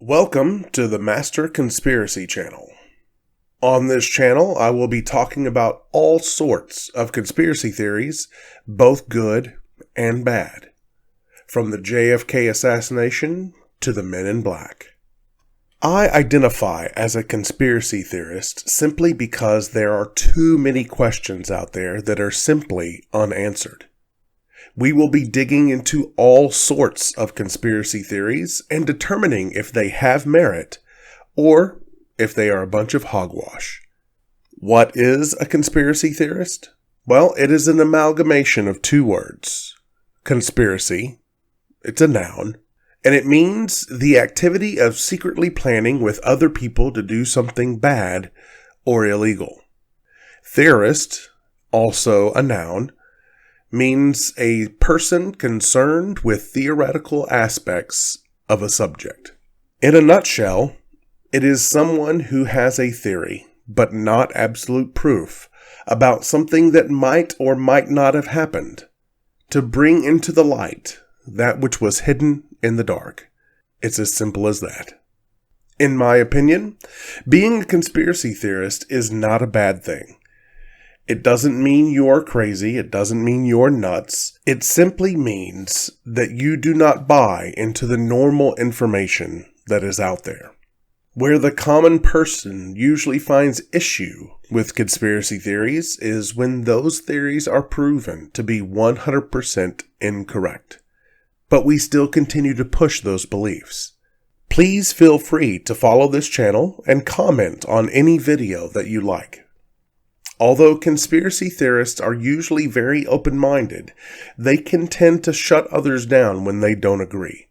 Welcome to the Master Conspiracy Channel. On this channel, I will be talking about all sorts of conspiracy theories, both good and bad, from the JFK assassination to the Men in Black. I identify as a conspiracy theorist simply because there are too many questions out there that are simply unanswered. We will be digging into all sorts of conspiracy theories and determining if they have merit or if they are a bunch of hogwash. What is a conspiracy theorist? Well, it is an amalgamation of two words. Conspiracy, it's a noun, and it means the activity of secretly planning with other people to do something bad or illegal. Theorist, also a noun, means a person concerned with theoretical aspects of a subject. In a nutshell, it is someone who has a theory, but not absolute proof, about something that might or might not have happened, to bring into the light that which was hidden in the dark. It's as simple as that. In my opinion, being a conspiracy theorist is not a bad thing. It doesn't mean you're crazy. It doesn't mean you're nuts. It simply means that you do not buy into the normal information that is out there. Where the common person usually finds issue with conspiracy theories is when those theories are proven to be 100% incorrect. But we still continue to push those beliefs. Please feel free to follow this channel and comment on any video that you like. Although conspiracy theorists are usually very open-minded, they can tend to shut others down when they don't agree.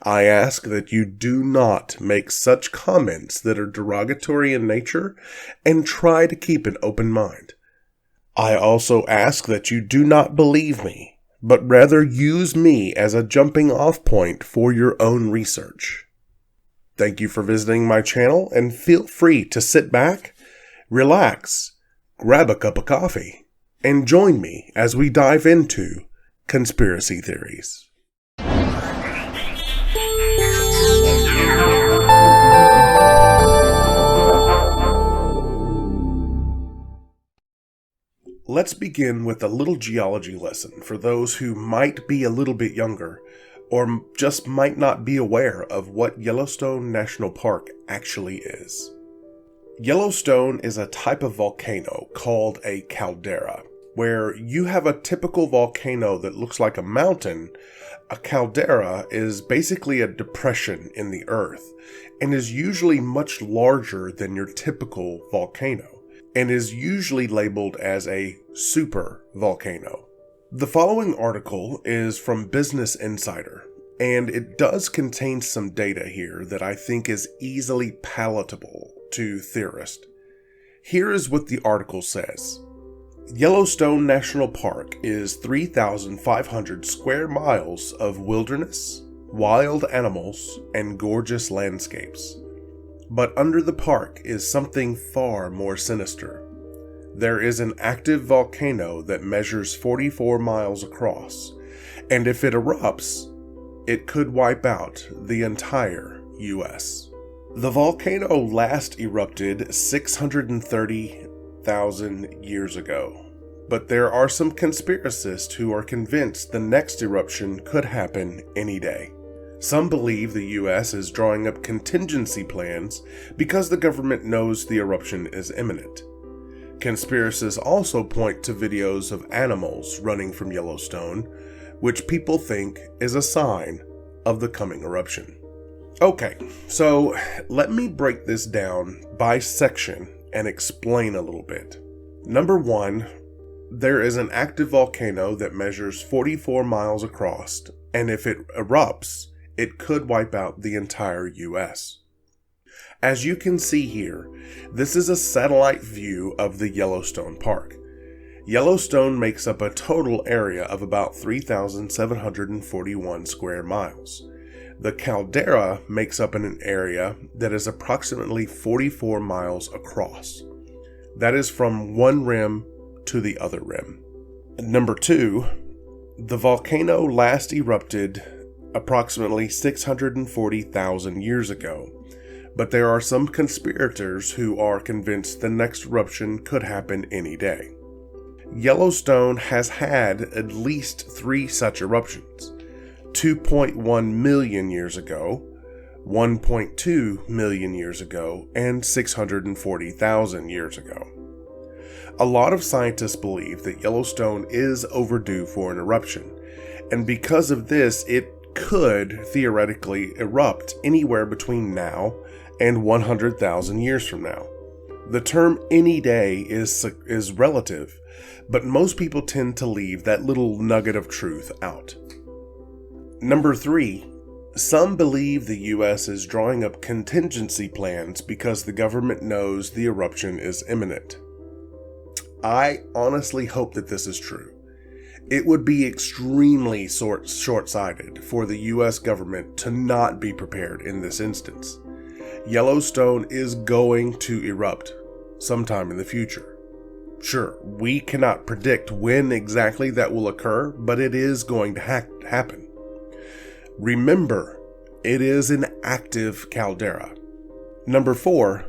I ask that you do not make such comments that are derogatory in nature and try to keep an open mind. I also ask that you do not believe me, but rather use me as a jumping-off point for your own research. Thank you for visiting my channel, and feel free to sit back, relax, grab a cup of coffee, and join me as we dive into conspiracy theories. Let's begin with a little geology lesson for those who might be a little bit younger or just might not be aware of what Yellowstone National Park actually is. Yellowstone is a type of volcano called a caldera. Where you have a typical volcano that looks like a mountain, a caldera is basically a depression in the earth and is usually much larger than your typical volcano and is usually labeled as a super volcano. The following article is from Business Insider, and it does contain some data here that I think is easily palatable to theorists. Here is what the article says. Yellowstone National Park is 3,500 square miles of wilderness, wild animals, and gorgeous landscapes. But under the park is something far more sinister. There is an active volcano that measures 44 miles across, and if it erupts, it could wipe out the entire U.S. The volcano last erupted 630,000 years ago, but there are some conspiracists who are convinced the next eruption could happen any day. Some believe the U.S. is drawing up contingency plans because the government knows the eruption is imminent. Conspiracists also point to videos of animals running from Yellowstone, which people think is a sign of the coming eruption. Okay, so let me break this down by section and explain a little bit. Number one, there is an active volcano that measures 44 miles across, and if it erupts, it could wipe out the entire U.S. As you can see here, this is a satellite view of the Yellowstone Park. Yellowstone makes up a total area of about 3,741 square miles. The caldera makes up an area that is approximately 44 miles across. That is from one rim to the other rim. Number two, the volcano last erupted approximately 640,000 years ago, but there are some conspirators who are convinced the next eruption could happen any day. Yellowstone has had at least 3 such eruptions: 2.1 million years ago, 1.2 million years ago, and 640,000 years ago. A lot of scientists believe that Yellowstone is overdue for an eruption, and because of this, it could theoretically erupt anywhere between now and 100,000 years from now. The term any day is relative, but most people tend to leave that little nugget of truth out. Number 3. Some believe the U.S. is drawing up contingency plans because the government knows the eruption is imminent. I honestly hope that this is true. It would be extremely short-sighted for the U.S. government to not be prepared in this instance. Yellowstone is going to erupt sometime in the future. Sure, we cannot predict when exactly that will occur, but it is going to happen. Remember, it is an active caldera. Number 4,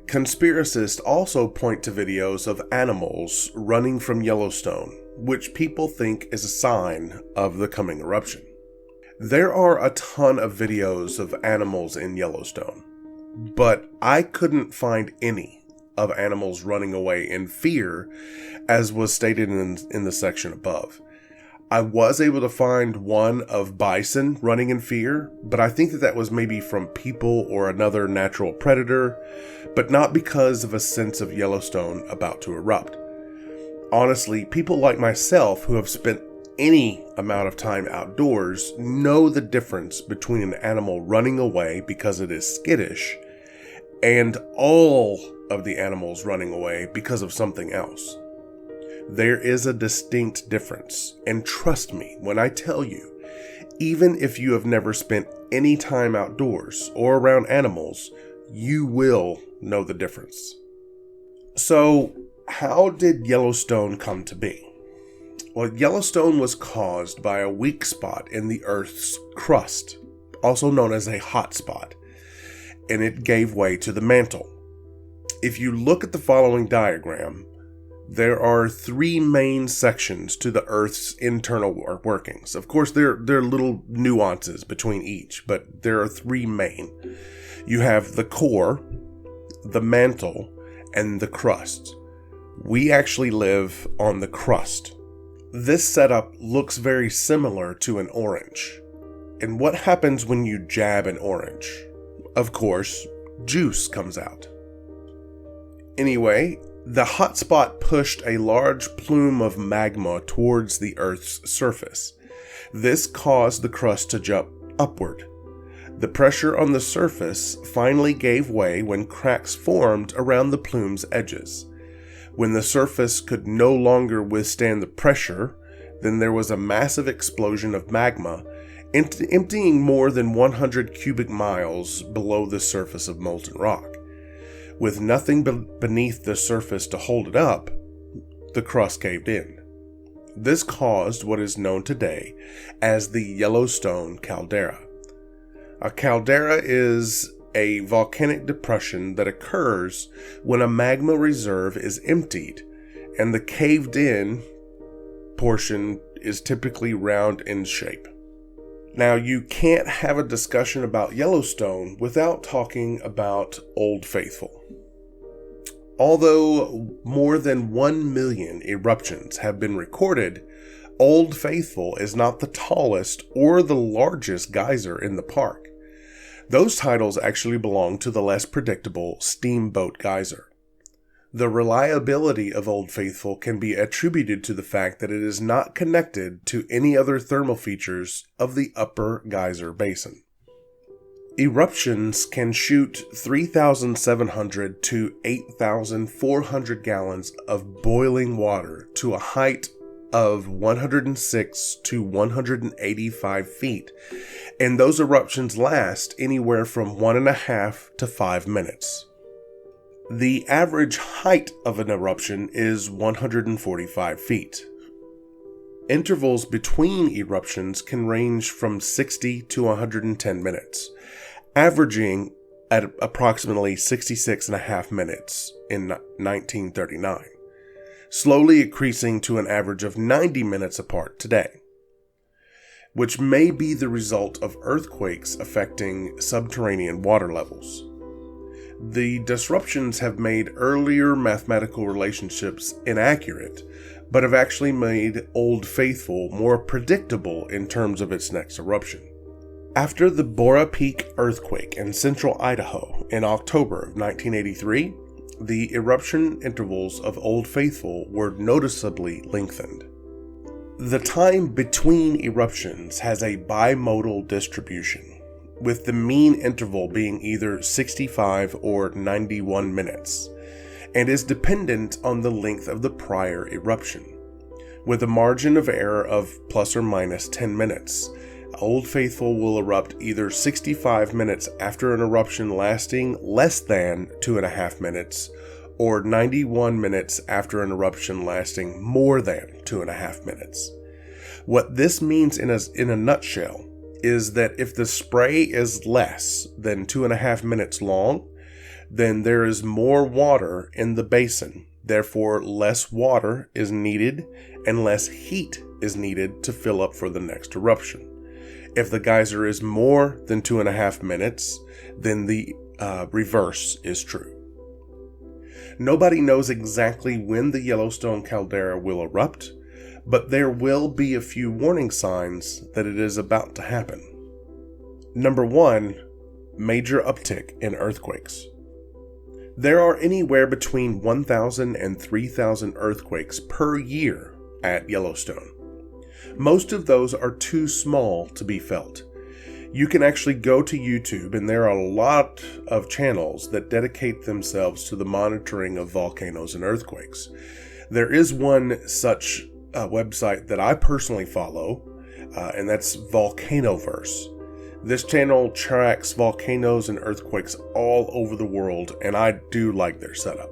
conspiracists also point to videos of animals running from Yellowstone, which people think is a sign of the coming eruption. There are a ton of videos of animals in Yellowstone, but I couldn't find any of animals running away in fear, as was stated in the section above. I was able to find one of bison running in fear, but I think that was maybe from people or another natural predator, but not because of a sense of Yellowstone about to erupt. Honestly, people like myself who have spent any amount of time outdoors know the difference between an animal running away because it is skittish and all of the animals running away because of something else. There is a distinct difference, and trust me when I tell you, even if you have never spent any time outdoors or around animals, you will know the difference. So, how did Yellowstone come to be? Well, Yellowstone was caused by a weak spot in the Earth's crust, also known as a hot spot, and it gave way to the mantle. If you look at the following diagram, there are 3 main sections to the Earth's internal workings. Of course, there are little nuances between each, but there are 3 main. You have the core, the mantle, and the crust. We actually live on the crust. This setup looks very similar to an orange. And what happens when you jab an orange? Of course, juice comes out. Anyway, the hotspot pushed a large plume of magma towards the Earth's surface. This caused the crust to jump upward. The pressure on the surface finally gave way when cracks formed around the plume's edges. When the surface could no longer withstand the pressure, then there was a massive explosion of magma, emptying more than 100 cubic miles below the surface of molten rock. With nothing beneath the surface to hold it up, the crust caved in. This caused what is known today as the Yellowstone Caldera. A caldera is a volcanic depression that occurs when a magma reserve is emptied, and the caved-in portion is typically round in shape. Now, you can't have a discussion about Yellowstone without talking about Old Faithful. Although more than 1 million eruptions have been recorded, Old Faithful is not the tallest or the largest geyser in the park. Those titles actually belong to the less predictable Steamboat Geyser. The reliability of Old Faithful can be attributed to the fact that it is not connected to any other thermal features of the upper geyser basin. Eruptions can shoot 3,700 to 8,400 gallons of boiling water to a height of 106 to 185 feet, and those eruptions last anywhere from 1.5 to 5 minutes. The average height of an eruption is 145 feet. Intervals between eruptions can range from 60 to 110 minutes, averaging at approximately 66.5 minutes in 1939, slowly increasing to an average of 90 minutes apart today, which may be the result of earthquakes affecting subterranean water levels. The disruptions have made earlier mathematical relationships inaccurate, but have actually made Old Faithful more predictable in terms of its next eruption. After the Bora Peak earthquake in central Idaho in October of 1983, the eruption intervals of Old Faithful were noticeably lengthened. The time between eruptions has a bimodal distribution, with the mean interval being either 65 or 91 minutes, and is dependent on the length of the prior eruption. With a margin of error of plus or minus 10 minutes, Old Faithful will erupt either 65 minutes after an eruption lasting less than 2.5 minutes, or 91 minutes after an eruption lasting more than 2.5 minutes. What this means in a nutshell is that if the spray is less than 2.5 minutes long, then there is more water in the basin. Therefore, less water is needed and less heat is needed to fill up for the next eruption. If the geyser is more than 2.5 minutes, then the reverse is true. Nobody knows exactly when the Yellowstone Caldera will erupt, but there will be a few warning signs that it is about to happen. Number 1, major uptick in earthquakes. There are anywhere between 1,000 and 3,000 earthquakes per year at Yellowstone. Most of those are too small to be felt. You can actually go to YouTube, and there are a lot of channels that dedicate themselves to the monitoring of volcanoes and earthquakes. There is one such website that I personally follow, and that's Volcanoverse. This channel tracks volcanoes and earthquakes all over the world, and I do like their setup.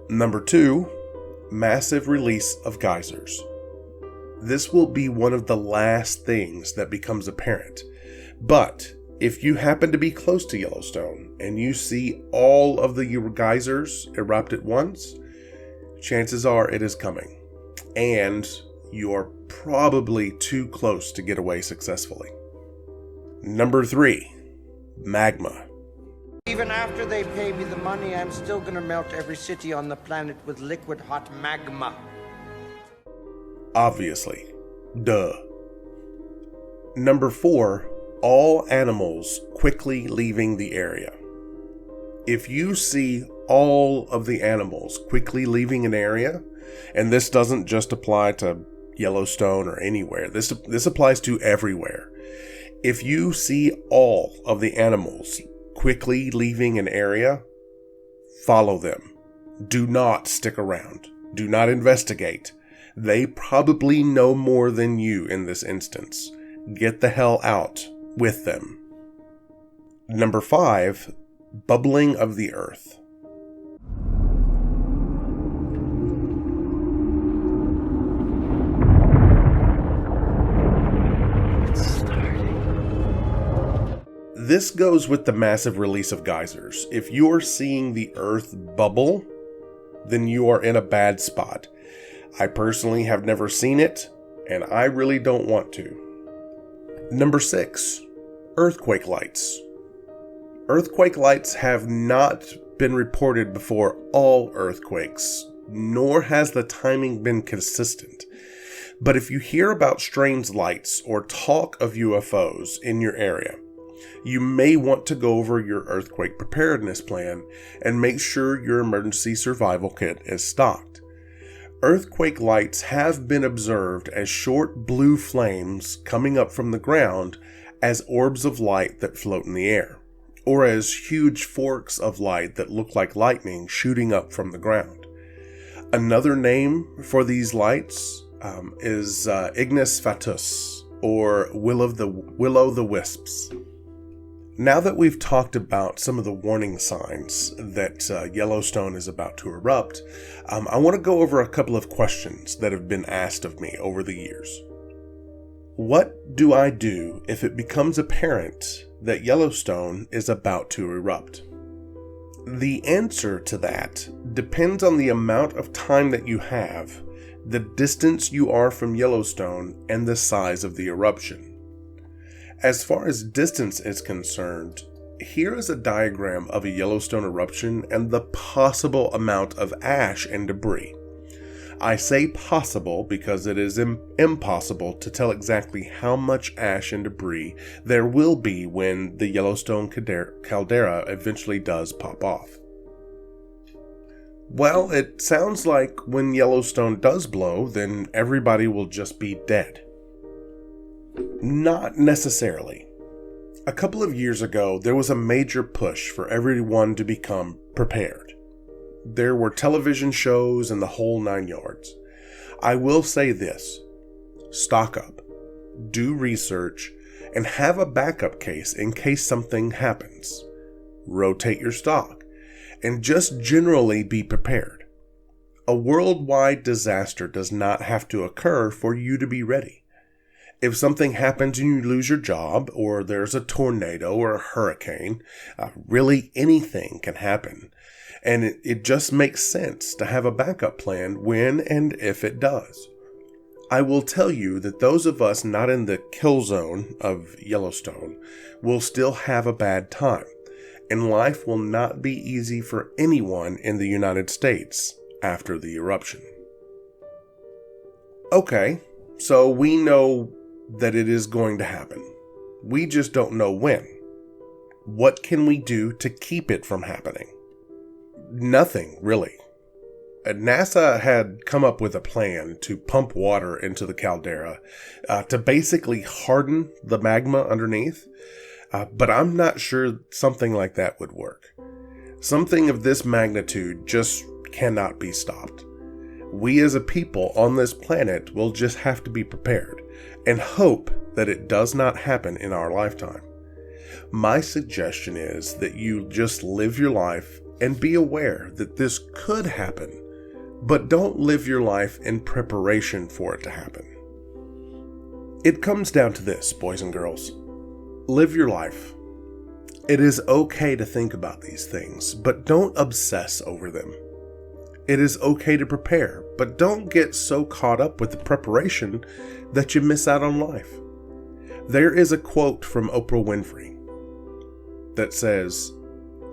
Number 2, massive release of geysers. This will be one of the last things that becomes apparent, but if you happen to be close to Yellowstone and you see all of the geysers erupt at once, chances are it is coming, and you are probably too close to get away successfully. Number 3, magma. Even after they pay me the money, I'm still gonna melt every city on the planet with liquid hot magma. Obviously. Duh. Number 4, all animals quickly leaving the area. If you see all of the animals quickly leaving an area, and this doesn't just apply to Yellowstone or anywhere, this applies to everywhere. If you see all of the animals quickly leaving an area, follow them. Do not stick around. Do not investigate. They probably know more than you in this instance. Get the hell out with them. Number 5, bubbling of the earth. This goes with the massive release of geysers. If you are seeing the earth bubble, then you are in a bad spot. I personally have never seen it, and I really don't want to. Number 6, earthquake lights. Earthquake lights have not been reported before all earthquakes, nor has the timing been consistent. But if you hear about strange lights or talk of UFOs in your area, you may want to go over your earthquake preparedness plan and make sure your emergency survival kit is stocked. Earthquake lights have been observed as short blue flames coming up from the ground as orbs of light that float in the air, or as huge forks of light that look like lightning shooting up from the ground. Another name for these lights is ignis fatuus, or will o' the wisps. Now that we've talked about some of the warning signs that Yellowstone is about to erupt, I want to go over a couple of questions that have been asked of me over the years. What do I do if it becomes apparent that Yellowstone is about to erupt? The answer to that depends on the amount of time that you have, the distance you are from Yellowstone, and the size of the eruption. As far as distance is concerned, here is a diagram of a Yellowstone eruption and the possible amount of ash and debris. I say possible because it is impossible to tell exactly how much ash and debris there will be when the Yellowstone Caldera eventually does pop off. Well, it sounds like when Yellowstone does blow, then everybody will just be dead. Not necessarily. A couple of years ago, there was a major push for everyone to become prepared. There were television shows and the whole 9 yards. I will say this: stock up, do research, and have a backup case in case something happens. Rotate your stock, and just generally be prepared. A worldwide disaster does not have to occur for you to be ready. If something happens and you lose your job, or there's a tornado or a hurricane, really anything can happen. And it just makes sense to have a backup plan when and if it does. I will tell you that those of us not in the kill zone of Yellowstone will still have a bad time, and life will not be easy for anyone in the United States after the eruption. Okay, so we know that it is going to happen. We just don't know when. What can we do to keep it from happening? Nothing, really. NASA had come up with a plan to pump water into the caldera to basically harden the magma underneath, but I'm not sure something like that would work. Something of this magnitude just cannot be stopped. We as a people on this planet will just have to be prepared and hope that it does not happen in our lifetime. My suggestion is that you just live your life and be aware that this could happen, but don't live your life in preparation for it to happen. It comes down to this, boys and girls. Live your life. It is okay to think about these things, but don't obsess over them. It is okay to prepare, but don't get so caught up with the preparation that you miss out on life. There is a quote from Oprah Winfrey that says,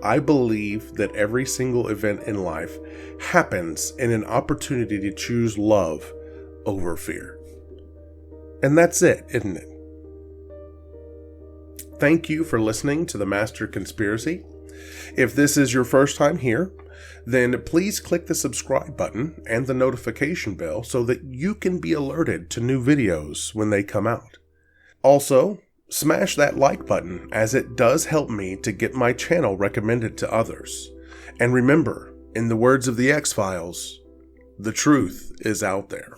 "I believe that every single event in life happens in an opportunity to choose love over fear." And that's it, isn't it? Thank you for listening to the Master Conspiracy. If this is your first time here, then please click the subscribe button and the notification bell so that you can be alerted to new videos when they come out. Also, smash that like button, as it does help me to get my channel recommended to others. And remember, in the words of the X-Files, the truth is out there.